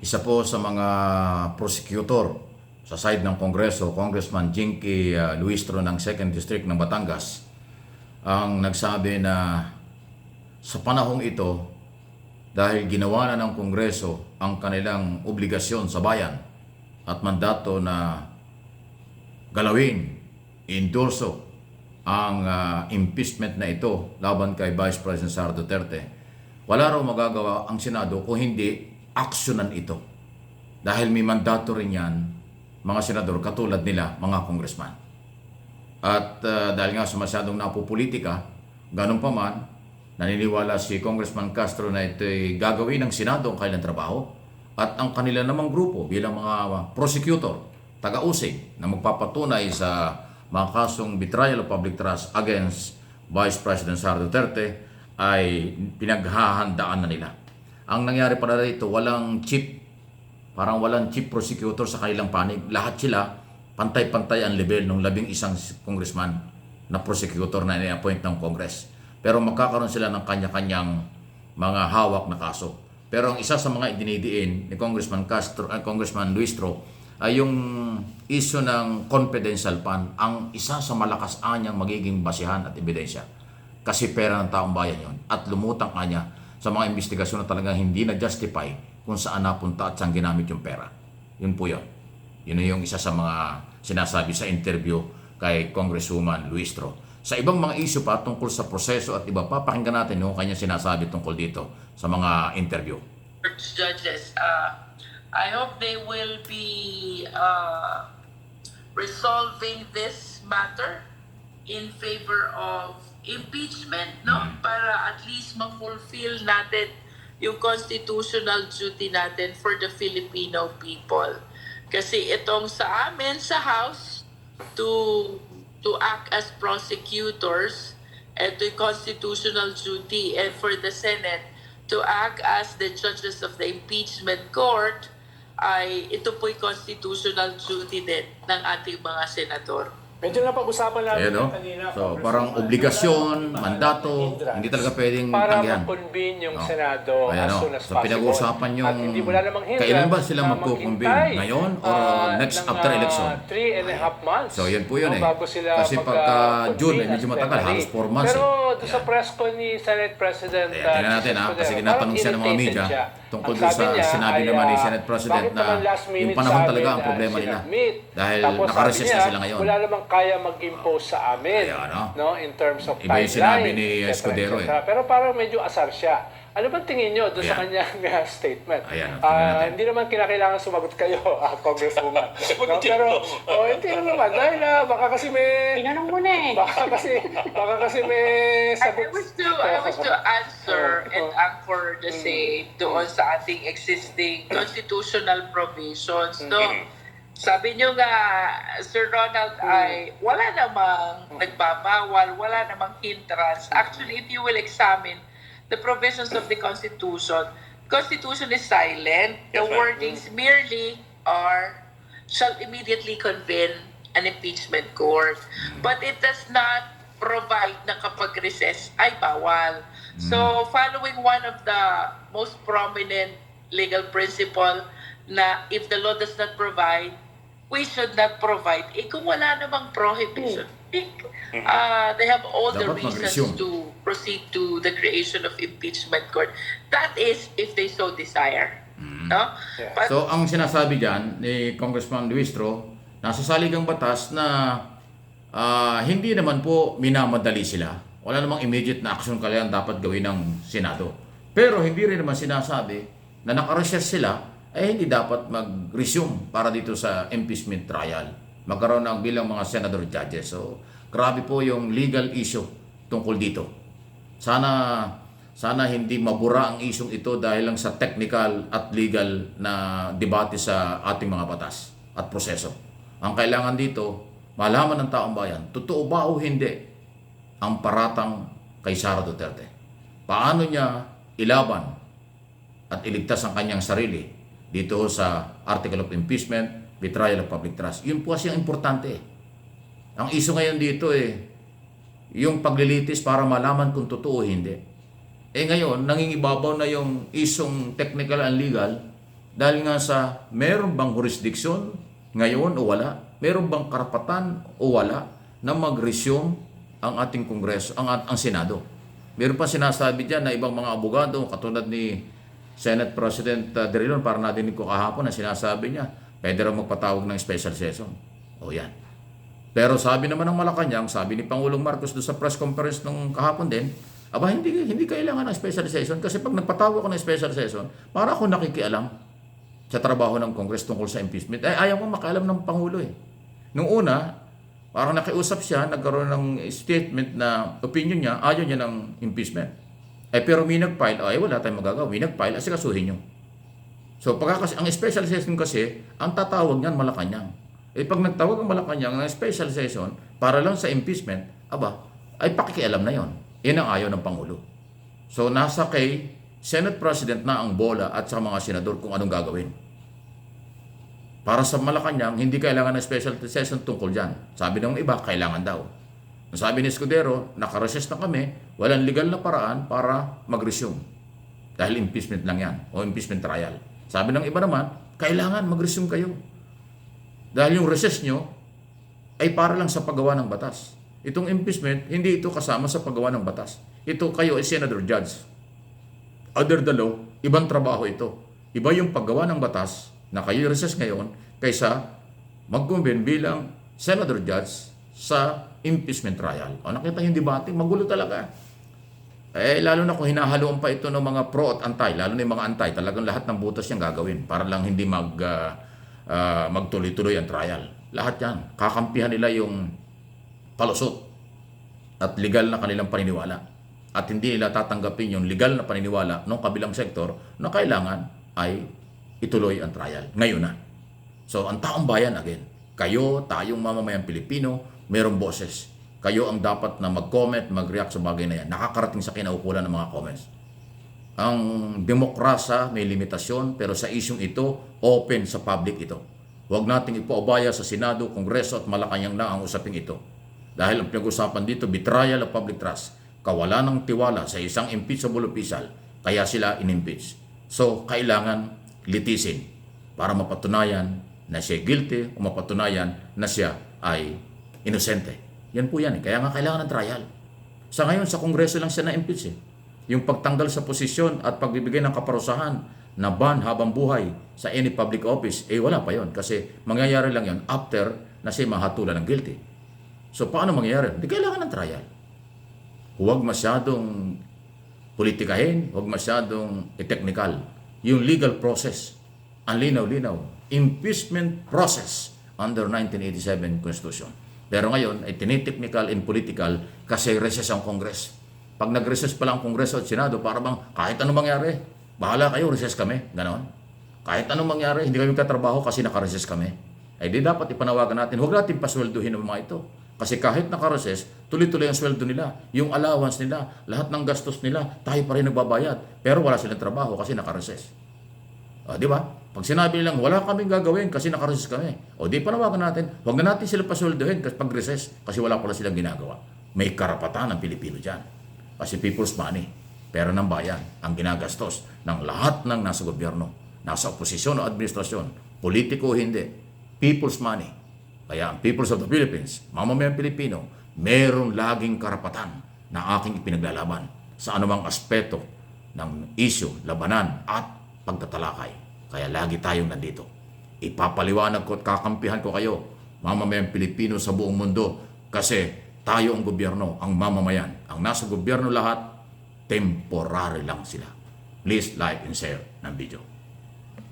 Isa po sa mga prosecutor sa side ng Kongreso, Congressman Jinky Luistro ng 2nd District ng Batangas, ang nagsabi na sa panahong ito, dahil ginawa na ng Kongreso ang kanilang obligasyon sa bayan at mandato na galawin, endorso ang impeachment na ito laban kay Vice President Sara Duterte, wala raw magagawa ang Senado kung hindi aksyonan ito. Dahil may mandato rin yan, mga senador katulad nila, mga congressman. At dahil nga sa masyadong napopolitika, ganun pa man, naniniwala si Congressman Castro na ito'y gagawin ng Senado ang kanilang trabaho at ang kanila namang grupo bilang mga prosecutor, taga-usig na magpapatunay sa mga kasong betrayal of public trust against Vice President Sara Duterte ay pinaghahandaan na nila. Ang nangyari para dito, walang chief prosecutor sa kanilang panig. Lahat sila, pantay-pantay ang level ng 11 congressman na prosecutor na i-appoint ng Congress. Pero magkakaroon sila ng kanya-kanyang mga hawak na kaso. Pero ang isa sa mga idinidiin ni Congressman Luistro ay yung issue ng confidential fund, ang isa sa malakas anyang magiging basihan at ebidensya. Kasi pera ng taong bayan yon at lumutang kanya sa mga investigasyon na talagang hindi na-justify kung saan napunta at saan ginamit yung pera. Yun po yun. Yun yung isa sa mga sinasabi sa interview kay Congresswoman Luistro. Sa ibang mga issue pa tungkol sa proseso at iba pa, pakinggan natin yung kanya sinasabi tungkol dito sa mga interview. Judges, I hope they will be resolving this matter in favor of impeachment, no? Para at least ma-fulfill natin yung constitutional duty natin for the Filipino people. Kasi itong sa amin sa House to act as prosecutors, ito yung constitutional duty, and for the Senate to act as the judges of the impeachment court, ay ito po'y constitutional duty din ng ating mga senador. Medyo napag-usapan natin Ayan, kanina. so parang obligasyon, mandato, hindi talaga pwedeng para tanggihan. ma-convene yung No. Senado Ayan, as no. soon as So possible. pinag-uusapan yung At hindi wala namang hindrance kailan ba sila na magko-convene? maghintay, Ngayon or next after election? 3.5 months. So yan po yun no, eh. bago sila Kasi pagka June, mag-convene medyo as matagal, plenary. halos 4 months Pero eh. doon sa Ayan. press ko ni Senate President Tingnan natin Jesus kasi Cordero, ginatanong siya ng mga parang media irritated siya. tungkol Ang doon sabi sa niya sinabi ay, naman ni Senate President bakit naman na last minute yung panahon sa talaga amin ang problema nila. sinubmit? Dahil Tapos nakaresist sabi na niya, sila ngayon. wala namang kaya mag-impose sa amin. Ayan, no? No, in terms of Iba yung timeline. sinabi ni etc., Escudero etc. eh. Pero parang medyo asar siya. Ano bang tingin nyo doon sa Ayan. kanyang statement? Ayan, tingnan natin. Hindi naman kinakailangan sumagot kayo, Congresswoman. no? Pero, hindi naman. Dahil baka kasi may... Tinanong mo na eh. Baka kasi may I wish to answer and anchor the same doon sa ating existing constitutional provisions. No? Sabi nyo nga, Sir Ronald, ay wala namang nagbabawal, wala namang hindrance. Actually, if you will examine the provisions of the Constitution is silent. The wordings merely are, shall immediately convene an impeachment court. But it does not provide na kapag recess ay bawal. So, following one of the most prominent legal principle na if the law does not provide, we should not provide. Kung wala namang prohibition, they have all the Dapat reasons mag-resume. to proceed to the creation of impeachment court. That is if they so desire. No? Yeah. But So ang sinasabi dyan ni Congressman Luistro, nasa saligang batas na hindi naman po minamadali sila. Wala namang immediate na action kailangan dapat gawin ng Senado. Pero hindi rin naman sinasabi na nakareses sila ay hindi dapat mag-resume para dito sa impeachment trial. Magkaroon ng bilang mga senador judges. So grabe po yung legal issue tungkol dito. Sana hindi mabura ang isyong ito dahil lang sa technical at legal na debate sa ating mga batas at proseso. Ang kailangan dito, malaman ng taong bayan, totoo ba o hindi ang paratang kay Sara Duterte? Paano niya ilaban at iligtas ang kanyang sarili dito sa Article of Impeachment, Betrayal of Public Trust? Yun po kasi ang importante. Ang issue ngayon dito yung paglilitis para malaman kung totoo o hindi. Ngayon, nangingibabaw na yung isyong technical and legal Dahil nga sa meron bang jurisdiction ngayon o wala? Meron bang karapatan o wala na mag-resume ang ating Kongreso, ang Senado? Meron pa sinasabi dyan na ibang mga abogado, katulad ni Senate President Drilon, para nadinig ko kahapon na sinasabi niya, pwede raw magpatawag ng special session. O yan. Pero sabi naman ng Malacanang, sabi ni Pangulong Marcos doon sa press conference nung kahapon din, aba, hindi kailangan ng special session kasi pag nagpatawag ako ng special session, para ako nakikialam sa trabaho ng Congress tungkol sa impeachment. Ayaw ko makialam ng Pangulo eh. Nung una, parang nakiusap siya, nagkaroon ng statement na opinion niya, ayaw niya ng impeachment. Pero may nag-file, wala tayong magagawa. May nag-file, asikasuhin niyo. So, ang special session kasi, ang tatawag niyan Malacanang. Pag nagtawag ang Malacanang ng special session para lang sa impeachment, ay pakikialam na yon. Yan ang ayaw ng Pangulo. So, nasa kay Senate President na ang bola at sa mga senador kung anong gagawin. Para sa Malacanang, hindi kailangan ng special session tungkol dyan. Sabi ng iba, kailangan daw. Sabi ni Escudero, nakareses na kami, walang legal na paraan para mag-resume. Dahil impeachment lang yan, o impeachment trial. Sabi ng iba naman, kailangan mag-resume kayo. Dahil yung recess nyo ay para lang sa paggawa ng batas. Itong impeachment, hindi ito kasama sa paggawa ng batas. Ito kayo ay senador judge. Under the law, ibang trabaho ito. Iba yung paggawa ng batas na kayo recess ngayon kaysa mag-convene bilang senador judge sa impeachment trial. O nakita yung debate, magulo talaga. Lalo na kung hinahaluan pa ito ng mga pro at anti, lalo na yung mga anti, talagang lahat ng butas yung gagawin para lang hindi magtuloy-tuloy ang trial. Lahat yan. Kakampihan nila yung palusot at legal na kanilang paniniwala. At hindi nila tatanggapin yung legal na paniniwala ng kabilang sektor na kailangan ay ituloy ang trial. Ngayon na. So, ang taong bayan, again, kayo, tayong mamamayang Pilipino, merong boses. Kayo ang dapat na mag-comment, mag-react sa bagay na yan. Nakakarating sa kinaukulan ng mga comments. Ang demokrasya may limitasyon, pero sa isyong ito, open sa public ito. Huwag nating ipaubaya sa Senado, Kongreso at Malacanang na ang usaping ito. Dahil ang pinag-usapan dito, betrayal of public trust, kawalan ng tiwala sa isang impeachable official, kaya sila in-impeach. So, kailangan litisin para mapatunayan na siya guilty o mapatunayan na siya ay inosente. Yan po yan. Kaya nga kailangan ng trial. Sa ngayon, sa Kongreso lang siya na-impeach eh. Yung pagtanggal sa posisyon at pagbibigay ng kaparusahan na ban habang buhay sa any public office, wala pa yon. Kasi mangyayari lang yon after na siya mahatulan ng guilty. So, paano mangyayari? Hindi kailangan ng trial. Huwag masyadong politikahin, huwag masyadong technical. Yung legal process, ang linaw-linaw, impeachment process under 1987 Constitution. Pero ngayon ay tiniteknical and political kasi recess ang Congress. Pag nag-recess pa lang ang Kongreso at Senado, para bang kahit anong mangyari, bahala kayo, recess kami. Ganon. Kahit anong mangyari, hindi kami katrabaho kasi naka-recess kami. Di dapat ipanawagan natin, huwag natin pasweldohin ang mga ito. Kasi kahit naka-recess, tuloy-tuloy ang sweldo nila, yung allowance nila, lahat ng gastos nila, tayo pa rin nagbabayad. Pero wala silang trabaho kasi naka-recess. Di ba? Pag sinabi nilang wala kaming gagawin kasi naka-recess kami, di panawagan natin, huwag na natin sila pasweldohin kasi pag-recess kasi wala pala silang ginagawa. May karapatan ng Pilipino dyan. Kasi people's money, pera ng bayan, ang ginagastos ng lahat ng nasa gobyerno, nasa oposisyon o administrasyon, politiko o hindi, people's money. Kaya ang peoples of the Philippines, mamamayang Pilipino, meron laging karapatan na aking ipinaglalaban sa anumang aspeto ng issue, labanan at pagtatalakay. Kaya lagi tayong nandito. Ipapaliwanag ko at kakampihan ko kayo, mamamayang Pilipino sa buong mundo, kasi tayo ang gobyerno, ang mamamayan. Ang nasa gobyerno lahat, temporary lang sila. Please like and share ng video.